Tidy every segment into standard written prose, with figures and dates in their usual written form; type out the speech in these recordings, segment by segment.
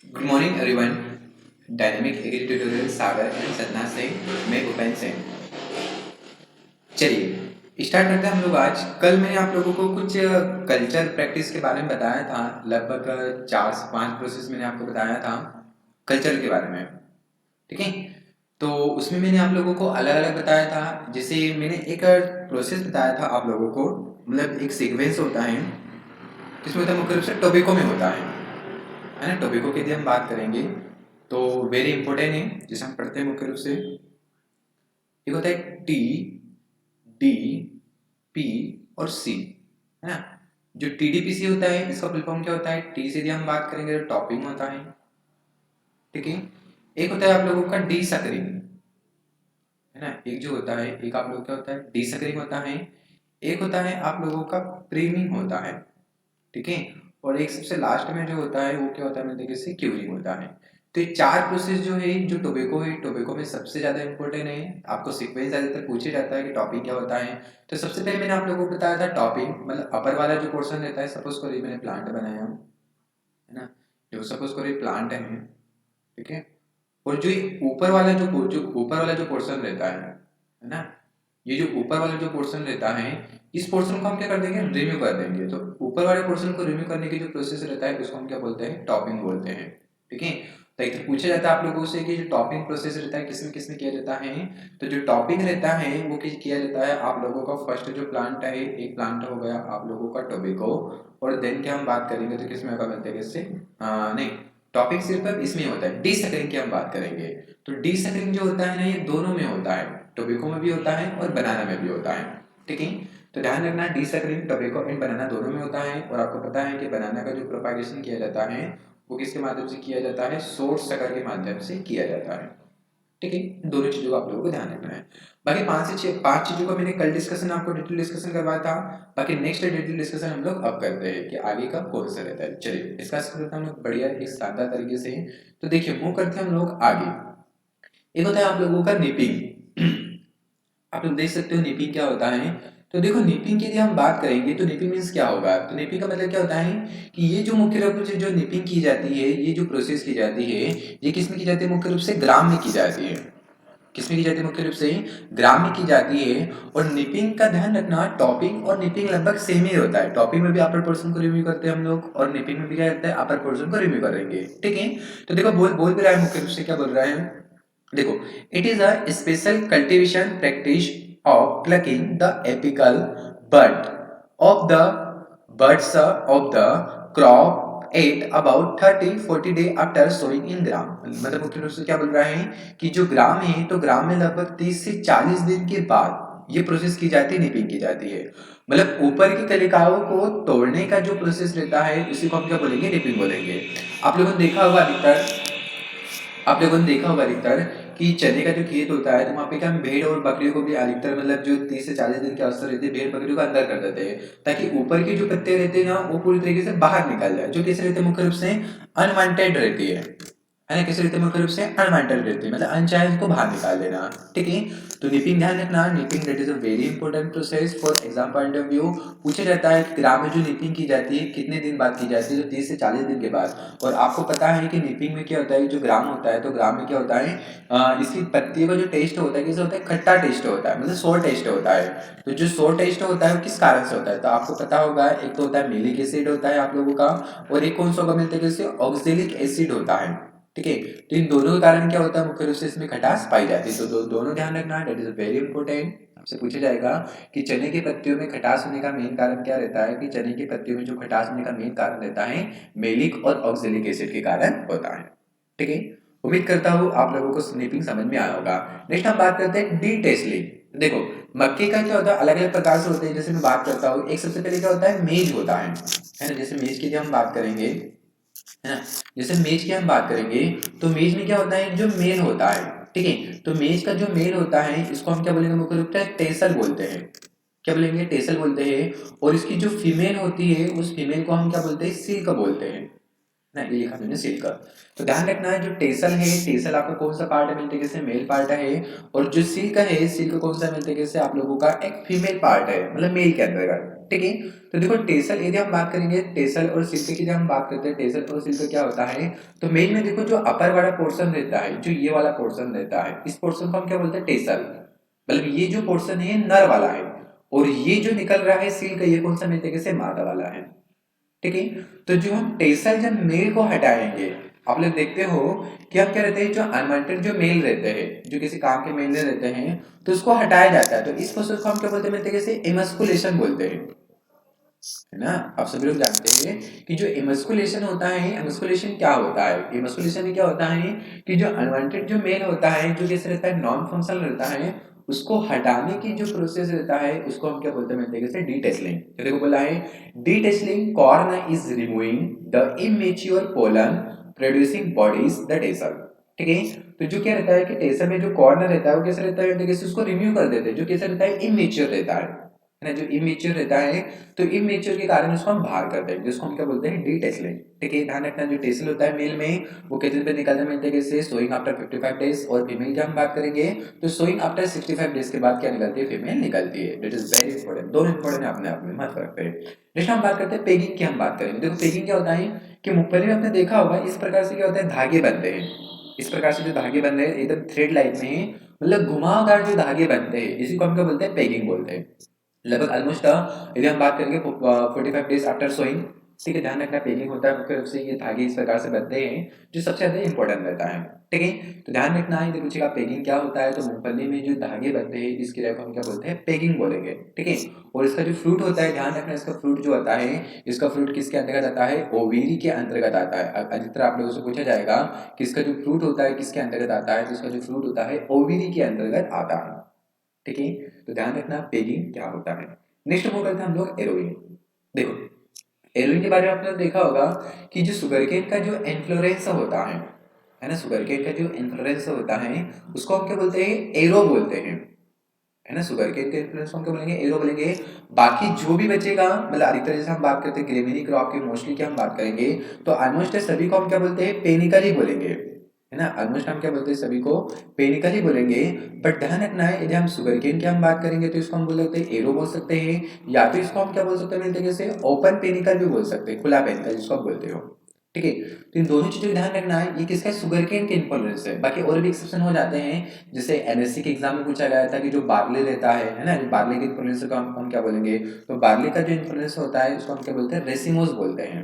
Good morning everyone. Dynamic agri tutorial Sagar and Satna से मैं भूपेन सिंह। चलिए स्टार्ट करते हैं हम लोग। आज कल मैंने आप लोगों को कुछ कल्चर प्रैक्टिस के बारे में बताया था। लगभग 4 से 5 प्रोसेस मैंने आपको बताया था कल्चर के बारे में। ठीक है, तो उसमें मैंने आप लोगों को अलग अलग बताया था। जैसे मैंने एक प्रोसेस बताया था आप लोगों को, मतलब एक सीक्वेंस होता है जिसमें होता है मुख्य रूप से टोबैको में होता है ना। टोबैको की यदि हम बात करेंगे तो वेरी इंपॉर्टेंट है, जिसे हम पढ़ते हैं मुख्य रूप से। एक होता है टी, डी, पी और सी, है ना। जो टीडीपीसी होता है इसका फुल फॉर्म क्या होता है? टी से यदि हम बात करेंगे तो टॉपिंग होता है, ठीक है। एक होता है आप लोगों का डी सकरिंग, है ना। एक जो होता है, एक आप लोगों का होता है डी सकरिंग होता है। एक होता है आप लोगों का प्रीमिंग होता है, ठीक है। और एक सबसे लास्ट में जो होता है वो क्या होता है, देखिए से क्यूरिंग होता है। तो ये 4 प्रोसेस जो है, जो टोबैको है, टोबैको में सबसे ज्यादा इंपॉर्टेंट है। आपको सीक्वेंस ज्यादातर पूछे जाता है कि टॉपिंग क्या होता है। तो सबसे पहले मैंने आप लोगों को बताया था टॉपिंग, मतलब अपर वाला जो पोर्शन रहता है। सपोज करिए मैंने प्लांट बनाया है ना, जो सपोज करिए प्लांट है, ठीक है। और जो ऊपर वाला जो ऊपर वाला जो पोर्शन रहता है ना, ये जो ऊपर वाला जो पोर्शन रहता है, इस पोर्शन को हम क्या कर देंगे, रिमूव कर देंगे। तो ऊपर वाले पोर्शन को रिमूव करने की जो प्रोसेस रहता है उसको हम क्या बोलते हैं, टॉपिंग बोलते हैं, ठीक है। तो एक तो पूछा जाता है आप लोगों से कि जो टॉपिंग प्रोसेस रहता है किसमें किसमें किया जाता है। तो जो टॉपिंग रहता है वो किया जाता है आप लोगों का फर्स्ट जो प्लांट है, एक प्लांट हो गया आप लोगों का टोबैको। और देन क्या हम बात करेंगे तो किसमें होगा, बनते हैं किससे, नहीं, टॉपिक सिर्फ अब इसमें होता है। डी सकरिंग की हम बात करेंगे तो डी सकरिंग जो होता है ना, ये दोनों में होता है, टोबैको में भी होता है और बनाना में भी होता है, ठीक है। तो ध्यान रखना, डी सकरिंग टोबैको एंड बनाना दोनों में होता है। और आपको पता है कि बनाना का जो प्रोपागेशन किया जाता है वो किसके माध्यम से किया जाता है, सोर्स सकर के माध्यम से किया जाता है, ठीक है। दोनों चीजों का आप लोगों को ध्यान रखना है। बाकी 5 चीजों का मैंने कल डिस्कशन आपको डिटेल डिस्कशन करवाया था। बाकी नेक्स्ट डिटेल डिस्कशन हम लोग अब करते हैं कि आगे का कौन सा रहता है। चलिए डिस्कस करते हैं हम लोग बढ़िया एक शानदार तरीके से। तो देखिए मूव करते हैं हम लोग आगे। एक होता है आप लोगों का निपिंग। आप लोग देख सकते हो निपिंग क्या होता है। तो देखो निपिंग की यदि हम बात करेंगे तो निपिंग मीन्स क्या होगा। तो निपिंग का मतलब क्या होता है कि ये जो मुख्य रूप से जो निपिंग की जाती है, ये जो प्रोसेस की जाती है, ये किसमें की जाती है, मुख्य रूप से ग्राम में की जाती है। किसमें की जाती है, मुख्य रूप से ग्राम में की जाती है। और निपिंग का ध्यान रखना, टॉपिंग और निपिंग लगभग सेम ही होता है। टॉपिंग में भी अपर पोर्शन को रिमूव करते हैं हम लोग और निपिंग में भी क्या करते हैं, अपर पोर्शन को रिमूव करेंगे, ठीक है। तो देखो बोल बोल भी रहा है मुख्य रूप से, क्या बोल रहा है, देखो, it is a special cultivation practice of plucking the apical bud of the buds of the crop at about 30-40 day after sowing in gram. मतलब मुख्य रूप से क्या बोल रहा है कि जो ग्राम है, तो ग्राम में लगभग 30 से 40 दिन के बाद ये प्रोसेस की जाती है, निपिंग की जाती है। मतलब ऊपर की कलिकाओं को तोड़ने का जो प्रोसेस रहता है उसी को हम क्या बोलेंगे, निपिंग बोलेंगे। आप लोगों ने देखा होगा अधिकतर, आप लोगों ने देखा होगा अधिकतर कि चने का जो खेत होता है तो वहाँ पे क्या हम भेड़ और बकरियों को भी अधिकतर, मतलब जो 30 से 40 दिन के अवसर रहते हैं, भेड़ बकरियों को अंदर कर देते हैं ताकि ऊपर के जो पत्ते रहते हैं ना वो पूरी तरीके से बाहर निकल जाए। जो कैसे रहते हैं, मुख्य रूप से अनवांटेड रहती है ना। कैसे रहते हैं, मुख्य रूप से अनवांटेड रहती है, मतलब अनचाहे को बाहर निकाल देना, ठीक है। तो निपिंग ध्यान रखना, nipping that is a very important process for exam point of view. पूछा जाता है कि ग्राम में जो निपिंग की जाती है कितने दिन बाद की जाती है, तो 30 से 40 दिन के बाद। और आपको पता है कि निपिंग में क्या होता है, जो ग्राम होता है तो ग्राम में क्या होता है, इसकी पत्तियों का जो टेस्ट होता है कैसे होता है, खट्टा टेस्ट होता है, मतलब सोर टेस्ट होता है। तो जो सोर टेस्ट होता है वो किस कारण से होता है, तो आपको पता होगा एक तो होता है मिलिक एसिड होता है आप लोगों का, और एक कौन सा होगा मिलता है कैसे, ऑक्जेलिक एसिड होता है, ठीक है। तो इन दोनों के कारण क्या होता है, मुख्य रूप से इसमें खटास पाई जाती है। तो दोनों ध्यान रखना, दैट इज वेरी इंपॉर्टेंट। आपसे पूछा जाएगा कि चने की पत्तियों में खटास होने का मेन कारण क्या रहता है, कि चने की पत्तियों में जो खटास होने का मेन कारण रहता है मेलिक और ऑक्जेलिक एसिड के कारण होता है, ठीक है। उम्मीद करता हूँ आप लोगों को स्नीपिंग समझ में आया होगा। नेक्स्ट हम बात करते हैं डी टेस्लिंग। देखो मक्के का क्या होता है, अलग अलग प्रकार से होते हैं। जैसे मैं बात करता हूँ, एक सबसे पहले क्या होता है, मेज होता है ना। जैसे मेज की हम बात करेंगे, है ना, जैसे मेज की हम बात करेंगे तो मेज में क्या होता है, जो मेल होता है, ठीक है। तो मेज का जो मेल होता है इसको हम क्या बोलेंगे, मुख्य रूप से टेसल बोलते हैं। क्या बोलेंगे, टेसल बोलते हैं। और इसकी जो फीमेल होती है उस फीमेल को हम क्या बोलते हैं, सिल्क बोलते हैं ना, ये लिखा मैंने सिल्क। तो ध्यान रखना है जो टेसल है, टेसल आपका कौन सा पार्ट है मिलते कैसे, मेल पार्ट है, और जो सिल्क है, सिल्क कौन सा मिलते कैसे आप लोगों का एक फीमेल पार्ट है, मतलब मेल के अंतर्गत। ठीक है, तो देखो टेसल यदि हम बात करेंगे, टेसल और सिल्क की जब हम बात करते हैं, टेसल और सिल्क क्या होता है, तो मेल में देखो जो अपर वाला पोर्शन रहता है, जो ये वाला पोर्शन रहता है, इस पोर्शन को हम क्या बोलते हैं, टेसल, मतलब ये जो पोर्शन है नर वाला है, और ये जो निकल रहा है सिल्क, ये कौन सा मिलते कैसे, मादा वाला है। ठीक है, तो जो हम टेसल जब मेल को हटाएंगे, आप लोग देखते हो कि हम क्या रहते हैं, जो अनवांटेड जो मेल रहते हैं, जो किसी काम के मेल रहते हैं, तो उसको हटाया जाता है, तो इस प्रोसेस को हम क्या बोलते हैं, मिलते कैसे, इमस्कुलेशन बोलते हैं, है ना। आप सभी लोग जानते हैं कि जो इमस्कुलेशन होता है, इमस्कुलेशन क्या होता है, इमस्कुलेशन में क्या होता है कि जो अनवांटेड जो मेल होता है, जो कैसे रहता है, नॉन फंक्शनल रहता है, उसको हटाने की जो प्रोसेस रहता है, उसको हम क्या बोलते हैं, जैसे डीटेसलिंग। तो देखो बोला है detasseling corn is removing the immature pollen producing bodies the tassel. ठीक है, तो जो क्या रहता है कि टेसल में जो कॉर्नर रहता है वो कैसे रहता है, जैसे उसको रिमूव कर देते हैं, जो कैसे रहता है, इमेच्योर रहता है ना, जो इमेच्योर रहता है, तो इमेच्योर के कारण उसको हम बाहर कर देंगे, जिसको हम क्या बोलते हैं, डीटेसलिंग। ठीक है, ध्यान रखना जो टेसल होता है मेल में, वो कितने पे निकलता है, मिलते कैसे, सोइंग आफ्टर 55 डेज, और फीमेल की हम बात करेंगे तो सोइंग आफ्टर 65 डेज के बाद क्या निकलती है, फीमेल निकलती है। दिट इज वेरी इंपॉर्टेंट, दोनों इंपॉर्टेंट है अपने आप में, मत फर्क पड़े। नेक्स्ट हम बात करते हैं पेगिंग की, हम बात करेंगे। देखो पेगिंग क्या होता है कि पहले में आपने देखा होगा इस प्रकार से क्या होता है, धागे बनते हैं, इस प्रकार से जो धागे बन रहे हैं एकदम थ्रेड लाइक में, मतलब घुमावदार जो धागे बनते हैं, इसी को हम क्या बोलते हैं, पेगिंग बोलते हैं। लगभग ऑलमोस्ट यदि हम बात करेंगे 45 डेज आफ्टर सोइंग, ठीक है, ध्यान रखना पेगिंग होता है मुख्य रूप से ये धागे इस प्रकार से बनते हैं, जो सबसे ज्यादा इंपॉर्टेंट रहता है। ठीक है, तो ध्यान रखना है, यदि पूछेगा पेगिंग क्या होता है, तो मूंगफली में जो धागे बनते हैं इसके लिए हम क्या बोलते हैं, पेगिंग बोलेंगे। ठीक है, और इसका जो फ्रूट होता है, ध्यान रखना इसका फ्रूट जो होता है, इसका फ्रूट किसके अंतर्गत आता है, ओवेरी के अंतर्गत आता है। अधिकतर आप लोगों से पूछा जाएगा कि इसका जो फ्रूट होता है किसके अंतर्गत आता है, तो इसका जो फ्रूट होता है ओवेरी के अंतर्गत आता है। ठीक है, तो ध्यान रखना पेगिंग क्या होता है। नेक्स्ट मूव करते हैं हम लोग एरोइन। देखो एरोइन के बारे में आपने देखा होगा कि जो सुगरकेन का जो इन्फ्लोरेंस होता है ना, सुगरकेन का जो इन्फ्लोरेंस होता है उसको हम क्या बोलते हैं, एरो बोलते हैं, है ना। सुगरकेन के इन्फ्लोरेंस को हम क्या बोलेंगे, एरो बोलेंगे। बाकी जो भी बचेगा, मतलब अधिकतर जैसे हम बात करते हैं ग्रेमिनी क्रॉप की मोस्टली क्या हम बात करेंगे, तो ऑलमोस्ट सभी को हम क्या बोलते हैं, पेनिकल ही बोलेंगे, है ना। ऑलमोस्ट हम क्या बोलते हैं, सभी को पेनिकल ही बोलेंगे। बट ध्यान रखना है यदि हम सुगरकेन की हम बात करेंगे तो इसको हम बोल सकते हैं एरो बोल सकते हैं, या तो इसको हम क्या बोल सकते हैं, मिलते जैसे ओपन पेनिकल भी बोल सकते हैं, खुला पेनिकल जिसको आप बोलते हो। ठीक है, तो इन दोनों चीजों का ध्यान रखना है, ये किसका सुगरकेन के इन्फ्लुएंस है। बाकी और भी एक्सेप्शन हो जाते हैं, जैसे एनएससी के एग्जाम में पूछा गया था कि जो बार्ले रहता है ना, जो बार्ले के इन्फ्लुएंस को हम क्या बोलेंगे, तो बार्ले का जो इन्फ्लुएंस होता है उसको हम क्या बोलते हैं, रेसिमोस बोलते हैं।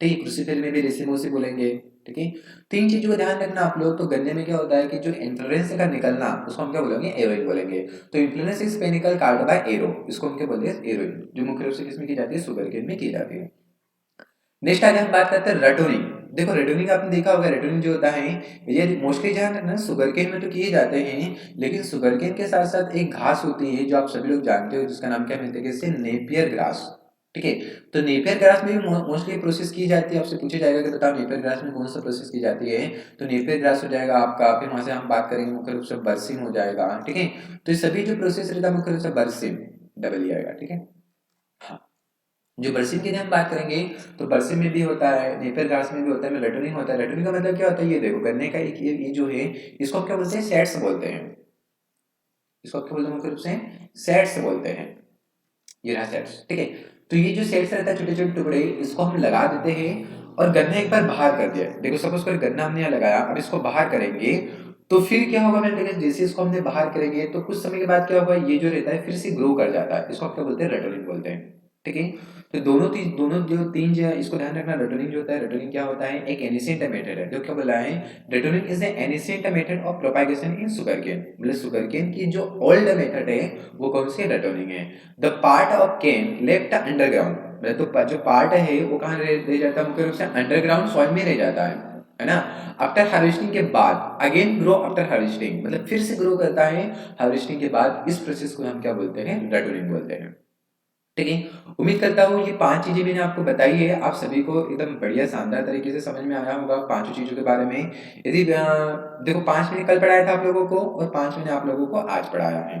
ठीक है, कृषि फील्ड में भी रेसिमोस ही बोलेंगे। ठीक है, तीन चीजों का ध्यान रखना आप लोग। तो गन्ने में क्या होता है कि जो इन्फ्लोरेंस का निकलना उसको हम क्या बोलेंगे, एरोइन बोलेंगे। तो inflorescence is panicle called by arrow, इसको हम क्या बोलते हैं, एरोइन, जो मुख्य रूप से किसमें की जाती है, शुगर केन में की जाती है। नेक्स्ट आगे हम बात करते हैं रेटोनिंग। देखो रेटोनिंग आपने देखा होगा, रेटोनिंग जो होता है ये मोस्टली ध्यान रखना शुगर केन में तो किए जाते हैं, लेकिन शुगर केन के साथ साथ एक घास होती है जो आप सभी लोग जानते हो, जिसका नाम क्या मिलता है, जैसे नेपियर ग्रास। ठीक है, तो नेपियर ग्रास में भी मोस्टली प्रोसेस की जाती है। आपसे पूछा जाएगा कि बताओ नेपियर ग्रास में कौन सा प्रोसेस की जाती है, तो नेपियर ग्रास हो जाएगा आपका, फिर वहां से हम बात करेंगे मुख्य रूप से बर्सिन हो जाएगा। ठीक है, तो ये सभी जो प्रोसेस रहता है मुख्य रूप से बर्सिन डबल ही आएगा। ठीक है, हाँ, जो बरसिन की हम बात करेंगे तो बरसिन में भी होता है, नेपियर घास में भी होता है, रेटोनिंग होता है। रेटोनिंग का मतलब क्या होता है, ये देखो गन्ने का एक ये जो है इसको हम क्या बोलते हैं, सेट्स बोलते हैं। इसको आप क्या बोलते हैं, मुख्य रूप से सेट्स बोलते हैं। ये रहा सेट्स। ठीक है, तो ये जो सेट्स रहता है छोटे छोटे टुकड़े, इसको हम लगा देते हैं और गन्ना एक बार बाहर कर दिया। देखो सपोज कर गन्ना हमने यहाँ लगाया, अब इसको बाहर करेंगे तो फिर क्या होगा, मैंने देखा जैसे इसको हमने बाहर करेंगे तो कुछ समय के बाद क्या होगा, ये जो रहता है फिर से ग्रो कर जाता है। इसको आप क्या बोलते हैं, रेटोनिंग बोलते हैं। ठीक है, तो दोनों जो तीन जो है इसको ध्यान रखना। रेटोनिंग जो होता है, रेटोनिंग क्या होता है, एक एनिसेंट मेथड है। जो क्या बोला है, ratooning is the ancient method of propagation in sugarcane. मतलब सुगरकेन की जो ओल्ड मेथड है वो कौन सी, रेटोनिंग है। The part of cane left underground, मतलब तो जो पार्ट है वो कहाँ रह जाता है, मुख्य रूप से अंडरग्राउंड सॉइल में रह जाता है ना। आफ्टर हार्वेस्टिंग के बाद अगेन ग्रो आफ्टर हार्वेस्टिंग, मतलब फिर से ग्रो करता है हार्वेस्टिंग के बाद। इस प्रोसेस को हम क्या बोलते हैं, रेटोनिंग बोलते हैं। ठीक है, उम्मीद करता हूँ ये पांच चीजें मैंने आपको बताई है, आप सभी को एकदम बढ़िया शानदार तरीके से समझ में आया होगा पांचों चीजों के बारे में। यदि देखो पांच मैंने कल पढ़ाया था आप लोगों को और पांच मैंने आप लोगों को आज पढ़ाया है।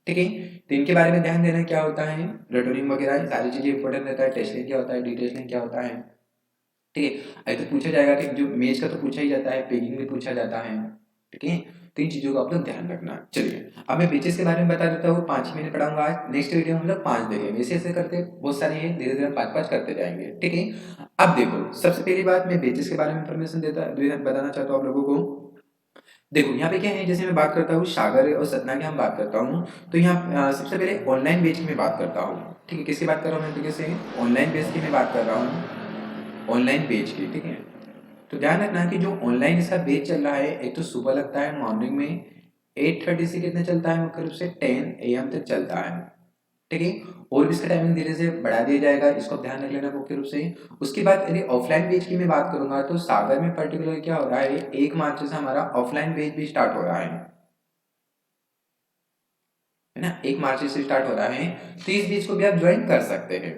ठीक है, तो इनके बारे में ध्यान देना, क्या होता है रेटोनिंग वगैरह, सारी चीजें इंपॉर्टेंट रहता है। टेस्टिंग क्या होता है, डिटेस्टिंग क्या होता है, ठीक है। अभी तो पूछा जाएगा कि जो मेज का तो पूछा ही जाता है, पेगिंग भी पूछा जाता है, ठीक है। तो इन चीज़ों का आप लोग ध्यान रखना। चलिए अब मैं बेचेस के बारे में बता देता हूँ, 5 ही मिनट पढ़ाऊंगा आज। नेक्स्ट वीडियो में हम लोग 5 देखेंगे, ऐसे ऐसे करते बहुत सारी है, धीरे धीरे 5-5 करते जाएंगे, ठीक है। अब देखो सबसे पहली बात मैं बेचेस के बारे में इंफॉर्मेशन बताना चाहता हूँ आप लोगों को। देखो यहाँ पे क्या है, जैसे मैं बात करता हूँ सागर और सतना की हम बात करता हूँ, तो यहाँ सबसे पहले ऑनलाइन बेच की मैं बात करता हूँ, ठीक है। किसकी बात कर रहा हूँ मैं तरीके से, ऑनलाइन बेच की मैं बात कर रहा हूँ, ऑनलाइन बेच की, ठीक है। तो ध्यान रखना कि जो ऑनलाइन इसका बेच चल रहा है, एक तो सुबह लगता है मॉर्निंग में 8:30 से कितने चलता है, मुख्य रूप से 10 AM तक चलता है, ठीक है। और भी इसका टाइमिंग धीरे से बढ़ा दिया जाएगा, इसको आप ध्यान रख लेना मुख्य रूप से। उसके बाद यदि ऑफलाइन बेच की मैं बात करूंगा, तो सागर में पर्टिकुलर क्या हो रहा है, 1 मार्च से हमारा ऑफलाइन बेच भी स्टार्ट हो रहा है ना, 1 मार्च से स्टार्ट हो रहा है। तो इस बेच को भी आप ज्वाइन कर सकते हैं,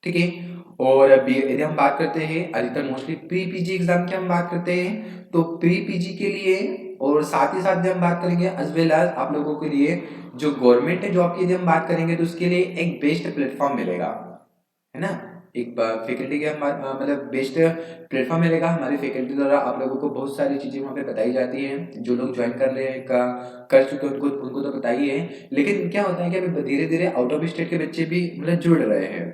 ठीक है। और यदि हम बात करते हैं अधिकतर मोस्टली प्री पीजी एग्जाम की हम बात करते हैं, तो प्री पीजी के लिए और साथ ही साथ जब हम बात करेंगे एज वेल एज आप लोगों के लिए जो गवर्नमेंट जॉब की यदि हम बात करेंगे, तो उसके लिए एक बेस्ट प्लेटफॉर्म मिलेगा, है ना। एक फैकल्टी के हम मतलब बेस्ट प्लेटफॉर्म मिलेगा हमारी फैकल्टी द्वारा, आप लोगों को बहुत सारी चीज़ें वहाँ पे बताई जाती हैं। जो लोग ज्वाइन कर रहे हैं कर चुके हैं, उनको उनको तो बताई है, लेकिन क्या होता है कि अभी धीरे धीरे आउट ऑफ स्टेट के बच्चे भी मतलब जुड़ रहे हैं,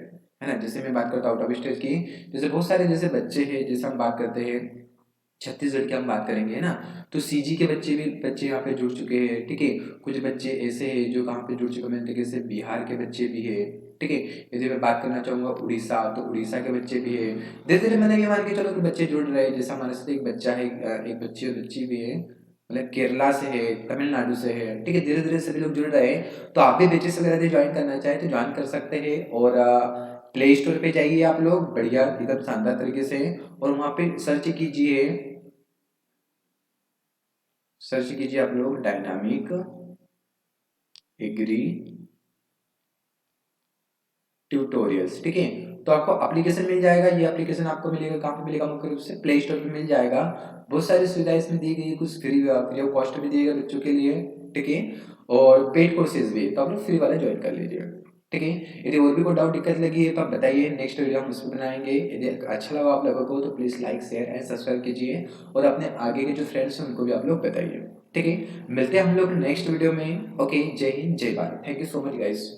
है ना। जैसे मैं बात करता हूँ आउट ऑफ स्टेट की, जैसे बहुत सारे जैसे बच्चे हैं, जैसे हम बात करते हैं छत्तीसगढ़ की हम बात करेंगे, है ना। तो सीजी के बच्चे यहाँ पे जुड़ चुके हैं, ठीक है। कुछ बच्चे ऐसे हैं जो कहाँ पे जुड़ चुके हैं, मैंने तरीके से बिहार के बच्चे भी है, ठीक है। यदि मैं बात करना चाहूँगा उड़ीसा, तो उड़ीसा के बच्चे भी है। धीरे धीरे मैंने ये मान के चलो कि बच्चे जुड़ रहे हैं। जैसे हमारे साथ एक बच्चा है, एक बच्ची और बच्ची भी है, मतलब केरला से है, तमिलनाडु से है, ठीक है। धीरे धीरे सभी लोग जुड़ रहे हैं। तो आप भी बेचेस वगैरह ज्वाइन करना चाहे तो ज्वाइन कर सकते हैं, और प्ले स्टोर पे जाइए आप लोग, बढ़िया एकदम शानदार तरीके से, और वहाँ पे सर्च कीजिए आप लोग डायनामिक एग्री ट्यूटोरियल्स, ठीक है। तो आपको एप्लीकेशन मिल जाएगा, ये एप्लीकेशन आपको मिलेगा कहाँ पे मिलेगा, मुख्य रूप से प्ले स्टोर पे मिल जाएगा। बहुत सारी सुविधाएं इसमें दी गई है, कुछ फ्री ऑफ कॉस्ट भी दिएगा बच्चों के लिए, ठीक है। और पेड कोर्सेज भी, तो आप लोग फ्री वाला ज्वाइन कर लीजिए, ठीक है। यदि और भी कोई डाउट दिक्कत लगी है तो आप बताइए, नेक्स्ट वीडियो हम उसमें बनाएंगे। यदि अच्छा लगा आप लोगों को तो please like share and subscribe कीजिए, और अपने आगे के जो फ्रेंड्स हैं उनको भी आप लोग बताइए, ठीक है। मिलते हैं हम लोग नेक्स्ट वीडियो में। ओके, जय हिंद जय Bharat, thank you so much guys.